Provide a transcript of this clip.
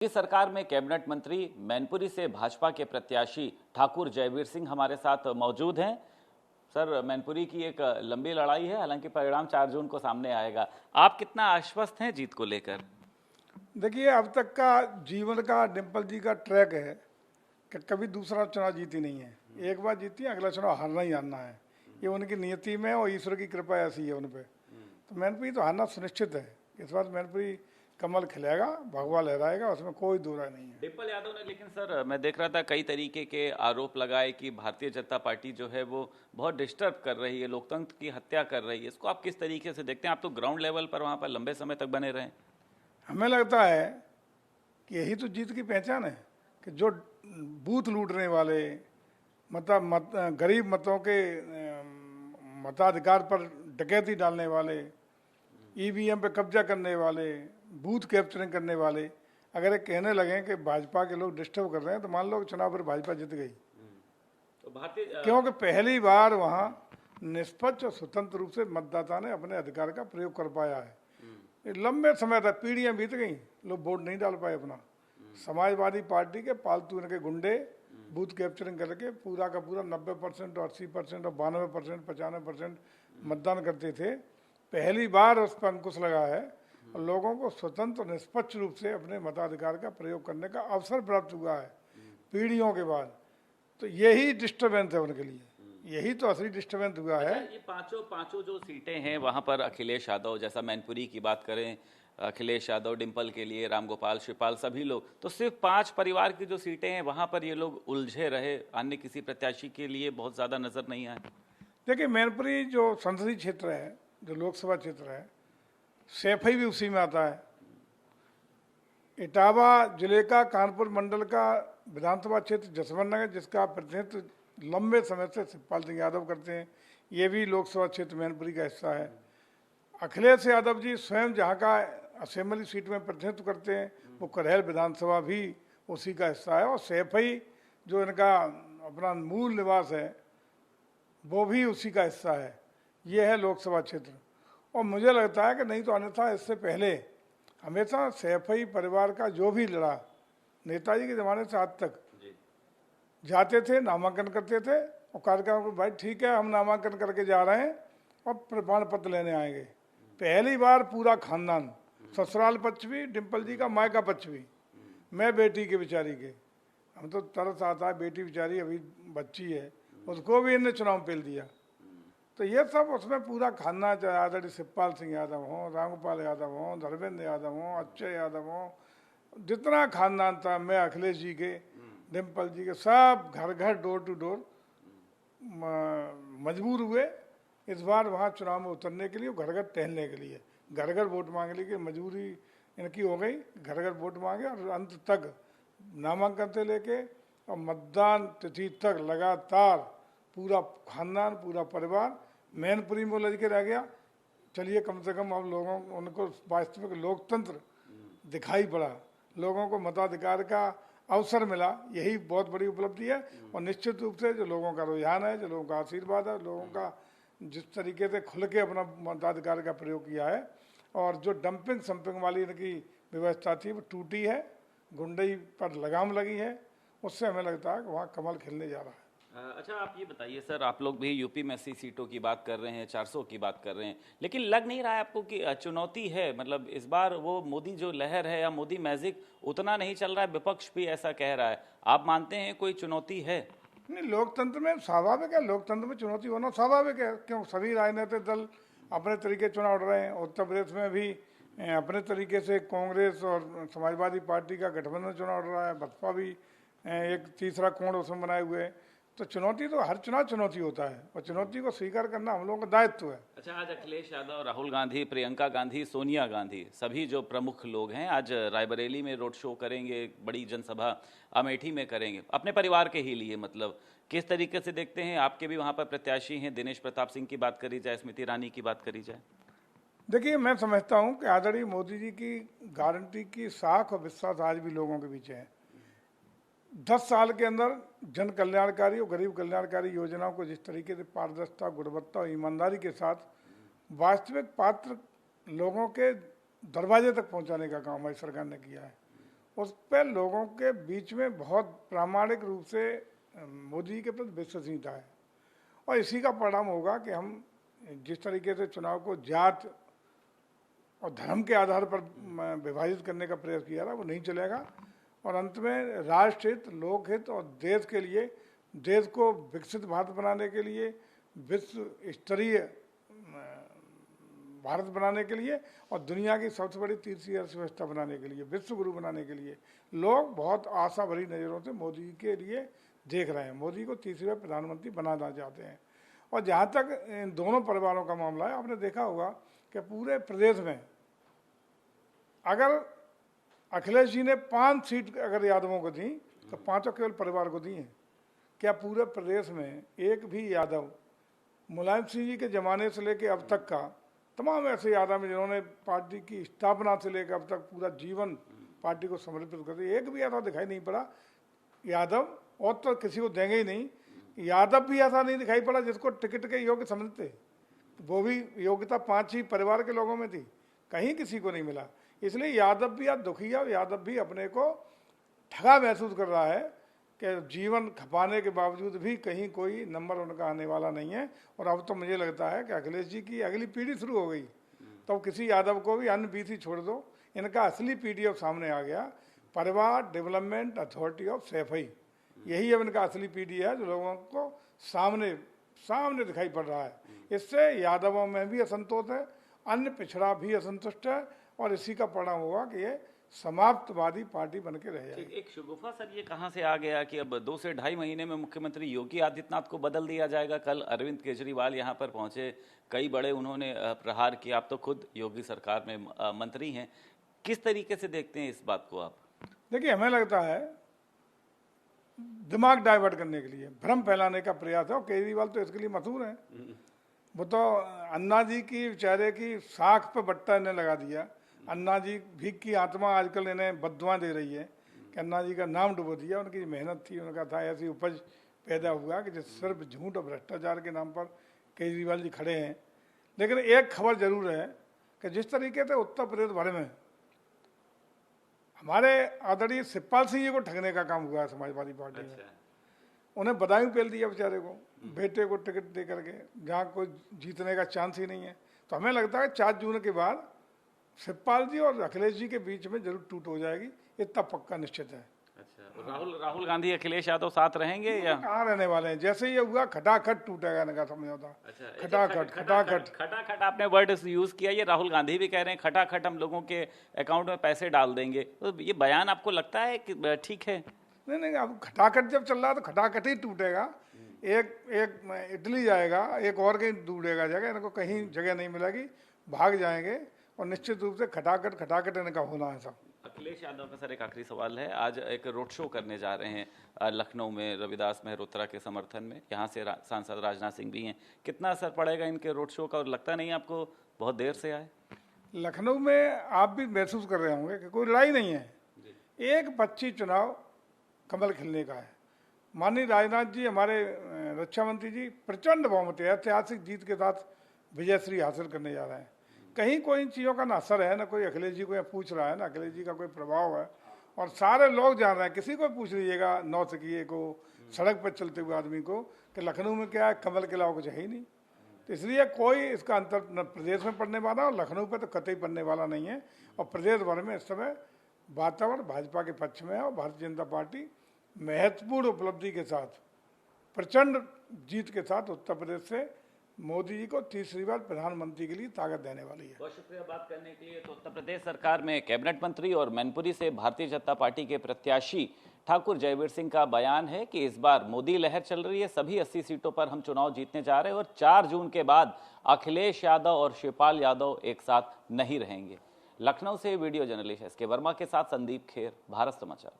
इस सरकार में कैबिनेट मंत्री मैनपुरी से भाजपा के प्रत्याशी ठाकुर जयवीर सिंह हमारे साथ मौजूद हैं। सर, मैनपुरी की एक लंबी लड़ाई है, हालांकि परिणाम 4 जून को सामने आएगा। आप कितना आश्वस्त हैं जीत को लेकर? देखिए, अब तक का जीवन का डिम्पल जी का ट्रैक है कि कभी दूसरा चुनाव जीती नहीं है। एक बार जीती है, अगला चुनाव हारना ही हारना है। ये उनकी नियति में और ईश्वर की कृपा ऐसी है उन पर। तो मैनपुरी तो हारना सुनिश्चित है। इस बार मैनपुरी कमल खिलेगा, भगवा लहराएगा, उसमें कोई दो राय नहीं है। डिम्पल यादव ने लेकिन सर, मैं देख रहा था कई तरीके के आरोप लगाए कि भारतीय जनता पार्टी जो है वो बहुत डिस्टर्ब कर रही है, लोकतंत्र की हत्या कर रही है। इसको आप किस तरीके से देखते हैं? आप तो ग्राउंड लेवल पर वहाँ पर लंबे समय तक बने रहे। हमें लगता है कि यही तो जीत की पहचान है कि जो बूथ लूटने वाले गरीब मतों के मताधिकार पर डकैती डालने वाले, ईवीएम पे कब्जा करने वाले, बूथ कैप्चरिंग करने वाले अगर ये कहने लगे कि भाजपा के लोग डिस्टर्ब कर रहे हैं, तो मान लो चुनाव पर भाजपा जीत गई। तो भारतीय क्योंकि पहली बार वहाँ निष्पक्ष और स्वतंत्र रूप से मतदाता ने अपने अधिकार का प्रयोग कर पाया है। लंबे समय तक पीढ़ियां बीत गई, लोग वोट नहीं डाल पाए अपना। समाजवादी पार्टी के पालतू इनके गुंडे बूथ कैप्चरिंग करके पूरा का पूरा 90% और 80% और 92%, 95% मतदान करते थे। पहली बार उस पर अंकुश लगा है और लोगों को स्वतंत्र और निष्पक्ष रूप से अपने मताधिकार का प्रयोग करने का अवसर प्राप्त हुआ है पीढ़ियों के बाद। तो यही डिस्टर्बेंस है उनके लिए, यही तो असली डिस्टर्बेंस हुआ है। ये पांचों जो सीटें हैं वहां पर अखिलेश यादव, जैसा मैनपुरी की बात करें, अखिलेश यादव, डिम्पल के लिए रामगोपाल, शिवपाल, सभी लोग, तो सिर्फ 5 परिवार की जो सीटें हैं वहां पर ये लोग उलझे रहे। अन्य किसी प्रत्याशी के लिए बहुत ज्यादा नजर नहीं आए। देखिए, मैनपुरी जो संसदीय क्षेत्र है, जो लोकसभा क्षेत्र है, सैफई भी उसी में आता है। इटावा जिले का कानपुर मंडल का विधानसभा क्षेत्र जसवंत नगर, जिसका प्रतिनिधित्व लंबे समय से शिवपाल सिंह यादव करते हैं, ये भी लोकसभा क्षेत्र मैनपुरी का हिस्सा है। अखिलेश यादव जी स्वयं जहाँ का असेंबली सीट में प्रतिनिधित्व करते हैं, वो करहल विधानसभा भी उसी का हिस्सा है। और सैफई जो इनका अपना मूल निवास है, वो भी उसी का हिस्सा है। ये है लोकसभा क्षेत्र। और मुझे लगता है कि नहीं तो अन्यथा इससे पहले हमेशा सैफई परिवार का जो भी लड़ा, नेताजी के ज़माने से आज तक जाते थे, नामांकन करते थे और कार्यक्रम को, भाई ठीक है हम नामांकन करके जा रहे हैं और प्रमाण पत्र लेने आएंगे। पहली बार पूरा खानदान, ससुराल पक्ष भी, डिम्पल जी का मायका पक्ष भी, मैं बेटी के बेचारी के, हम तो तरस आता है, बेटी बेचारी अभी बच्ची है, उसको भी इनने चुनाव पेल दिया। तो ये सब उसमें पूरा खानदान, चाहे आदरणीय शिवपाल सिंह यादव हों, रामगोपाल यादव हों, धर्मेंद्र यादव हों, अक्षय यादव हों, जितना खानदान था, मैं अखिलेश जी के, डिम्पल जी के, सब घर घर डोर टू डोर मजबूर हुए इस बार वहाँ चुनाव में उतरने के लिए, घर घर टहलने के लिए, घर घर वोट मांगने की मजबूरी इनकी हो गई। घर घर वोट मांगे और अंत तक नामांकन से लेके और मतदान तिथि तक लगातार पूरा खानदान, पूरा परिवार मैनपुरी में उलझ के रह गया। चलिए, कम से कम अब लोगों उनको वास्तविक लोकतंत्र दिखाई पड़ा, लोगों को मताधिकार का अवसर मिला, यही बहुत बड़ी उपलब्धि है। और निश्चित रूप से जो लोगों का रुझान है, जो लोगों का आशीर्वाद है, लोगों का जिस तरीके से खुल के अपना मताधिकार का प्रयोग किया है, और जो डंपिंग संपिंग वाली इनकी व्यवस्था थी वो टूटी है, गुंडई पर लगाम लगी है, उससे हमें लगता है कि वहाँ कमल खिलने जा रहा है। अच्छा, आप ये बताइए सर, आप लोग भी यूपी में 80 सीटों की बात कर रहे हैं, 400 की बात कर रहे हैं, लेकिन लग नहीं रहा है आपको कि चुनौती है? मतलब इस बार वो मोदी जो लहर है या मोदी मैजिक उतना नहीं चल रहा है, विपक्ष भी ऐसा कह रहा है। आप मानते हैं कोई चुनौती है? नहीं, लोकतंत्र में स्वाभाविक है, लोकतंत्र में चुनौती होना स्वाभाविक है। क्यों, सभी राजनीतिक दल अपने तरीके चुनाव लड़ रहे हैं। उत्तर प्रदेश में भी अपने तरीके से कांग्रेस और समाजवादी पार्टी का गठबंधन चुनाव लड़ रहा है, बसपा भी एक तीसरा कोण उसमें बनाए हुए है। तो चुनौती तो हर चुनाव चुनौती होता है और चुनौती को स्वीकार करना हम लोगों का दायित्व है। अच्छा, आज अखिलेश यादव, राहुल गांधी, प्रियंका गांधी, सोनिया गांधी, सभी जो प्रमुख लोग हैं, आज रायबरेली में रोड शो करेंगे, बड़ी जनसभा अमेठी में करेंगे, अपने परिवार के ही लिए। मतलब किस तरीके से देखते हैं? आपके भी वहां पर प्रत्याशी हैं, दिनेश प्रताप सिंह की बात करी जाए, स्मृति ईरानी की बात करी जाए। देखिए, मैं समझता हूँ कि आदरणीय मोदी जी की गारंटी की साख और विश्वास आज भी लोगों के पीछे है। 10 साल के अंदर जन कल्याणकारी और गरीब कल्याणकारी योजनाओं को जिस तरीके से पारदर्शिता, गुणवत्ता और ईमानदारी के साथ वास्तविक पात्र लोगों के दरवाजे तक पहुंचाने का काम हमारी सरकार ने किया है, उस पर लोगों के बीच में बहुत प्रामाणिक रूप से मोदी के प्रति विश्वसनीयता है। और इसी का परिणाम होगा कि हम जिस तरीके से चुनाव को जात और धर्म के आधार पर विभाजित करने का प्रयास किया था वो नहीं चलेगा। और अंत में राष्ट्र हित, लोक हित और देश के लिए, देश को विकसित भारत बनाने के लिए, विश्व स्तरीय भारत बनाने के लिए और दुनिया की सबसे बड़ी तीसरी अर्थव्यवस्था बनाने के लिए, विश्व गुरु बनाने के लिए लोग बहुत आशा भरी नज़रों से मोदी के लिए देख रहे हैं। मोदी को तीसरी बार प्रधानमंत्री बनाना चाहते हैं। और जहाँ तक इन दोनों परिवारों का मामला है, आपने देखा होगा कि पूरे प्रदेश में अगर अखिलेश जी ने 5 सीट अगर यादवों को दी तो 5 केवल परिवार को दी हैं। क्या पूरे प्रदेश में एक भी यादव मुलायम सिंह जी के ज़माने से लेकर अब तक का तमाम ऐसे यादव हैं जिन्होंने पार्टी की स्थापना से लेकर अब तक पूरा जीवन पार्टी को समर्पित कर दिया, एक भी यादव दिखाई नहीं पड़ा यादव, और तो किसी को देंगे ही नहीं। यादव भी ऐसा नहीं दिखाई पड़ा जिसको टिकट के योग्य समझते, वो भी योग्यता 5 ही परिवार के लोगों में थी, कहीं किसी को नहीं मिला। इसलिए यादव भी आज दुखी है, यादव भी अपने को ठगा महसूस कर रहा है कि जीवन खपाने के बावजूद भी कहीं कोई नंबर उनका आने वाला नहीं है। और अब तो मुझे लगता है कि अखिलेश जी की अगली पीढ़ी शुरू हो गई, तो किसी यादव को भी अन्य बीसी छोड़ दो, इनका असली पीडीएफ सामने आ गया, परिवार डेवलपमेंट अथॉरिटी ऑफ सैफई, यही अब इनका असली पीडी है जो लोगों को सामने दिखाई पड़ रहा है। इससे यादवों में भी असंतोष है, अन्य पिछड़ा भी असंतुष्ट है और इसी का परिणाम होगा कि ये समाप्तवादी पार्टी बन के रह जाएगी। एक शगुफा सर ये कहाँ से आ गया कि अब 2 से ढाई महीने में मुख्यमंत्री योगी आदित्यनाथ को बदल दिया जाएगा। कल अरविंद केजरीवाल यहाँ पर पहुंचे, कई बड़े उन्होंने प्रहार किया, आप तो खुद योगी सरकार में मंत्री हैं, किस तरीके से देखते हैं इस बात को आप? देखिए, हमें लगता है दिमाग डाइवर्ट करने के लिए, भ्रम फैलाने का प्रयास है। और केजरीवाल तो इसके लिए मशहूर है, वो तो अन्ना जी की बेचारे की साख पे बट्टा इन्हें लगा दिया। अन्ना जी भीख की आत्मा आजकल इन्हें बद्दुआ दे रही है कि अन्ना जी का नाम डुबो दिया। उनकी मेहनत थी, उनका था, ऐसी उपज पैदा हुआ कि जिस सिर्फ झूठ और भ्रष्टाचार के नाम पर केजरीवाल जी खड़े हैं। लेकिन एक खबर जरूर है कि जिस तरीके से उत्तर प्रदेश भर में हमारे आदरणीय शिवपाल सिंह जी को ठगने का काम हुआ है समाजवादी पार्टी में, उन्हें बदायूं पेल दिया बेचारे को, बेटे को टिकट दे करके, जहाँ कोई जीतने का चांस ही नहीं है। तो हमें लगता है 4 जून के बाद शिवपाल जी और अखिलेश जी के बीच में जरूर टूट हो जाएगी, इतना पक्का निश्चित है। अच्छा, राहुल गांधी अखिलेश यादव साथ रहेंगे या कहाँ रहने वाले हैं? जैसे ये हुआ खटाखट टूटेगा, इनका समझौता। अच्छा, खटाखट आपने वर्ड यूज किया, ये राहुल गांधी भी कह रहे हैं खटाखट हम लोगों के अकाउंट में पैसे डाल देंगे, तो ये बयान आपको लगता है कि ठीक है? नहीं, अब खटाखट जब चल रहा है तो खटाखट ही टूटेगा। एक इटली जाएगा, एक और कहीं टूटेगा जगह, इनको कहीं जगह नहीं मिलेगी, भाग जाएंगे और निश्चित रूप से खटाखट इनका होना है सब। अखिलेश यादव का सर एक आखिरी सवाल है, आज एक रोड शो करने जा रहे हैं लखनऊ में रविदास मेहरोत्रा के समर्थन में, यहाँ से सांसद राजनाथ सिंह भी हैं, कितना असर पड़ेगा इनके रोड शो का? और लगता नहीं आपको बहुत देर से आए? लखनऊ में आप भी महसूस कर रहे होंगे कि कोई लड़ाई नहीं है, एक 25 चुनाव कमल खिलने का है। माननीय राजनाथ जी, हमारे रक्षा मंत्री जी प्रचंड बहुमत ऐतिहासिक जीत के साथ विजयश्री हासिल करने जा रहे हैं। कहीं कोई इन चीज़ों का ना असर है, ना कोई अखिलेश जी को यहाँ पूछ रहा है, ना अखिलेश जी का कोई प्रभाव है। और सारे लोग जान रहे हैं, किसी को पूछ लीजिएगा नौसिखिए को, सड़क पर चलते हुए आदमी को, कि लखनऊ में क्या है, कमल के अलावा कुछ है ही नहीं। तो इसलिए कोई इसका अंतर न प्रदेश में पड़ने वाला और लखनऊ पर तो कतई पड़ने वाला नहीं है। और प्रदेश भर में इस समय वातावरण भाजपा के पक्ष में है और भारतीय जनता पार्टी महत्वपूर्ण उपलब्धि के साथ, प्रचंड जीत के साथ उत्तर प्रदेश से मोदी जी को तीसरी बार प्रधानमंत्री के लिए ताकत देने वाली है। बहुत शुक्रिया बात करने के लिए। तो उत्तर प्रदेश सरकार में कैबिनेट मंत्री और मैनपुरी से भारतीय जनता पार्टी के प्रत्याशी ठाकुर जयवीर सिंह का बयान है कि इस बार मोदी लहर चल रही है, सभी 80 सीटों पर हम चुनाव जीतने जा रहे हैं और 4 जून के बाद अखिलेश यादव और शिवपाल यादव एक साथ नहीं रहेंगे। लखनऊ से वीडियो जर्नलिस्ट एस के वर्मा के साथ संदीप खेर, भारत समाचार।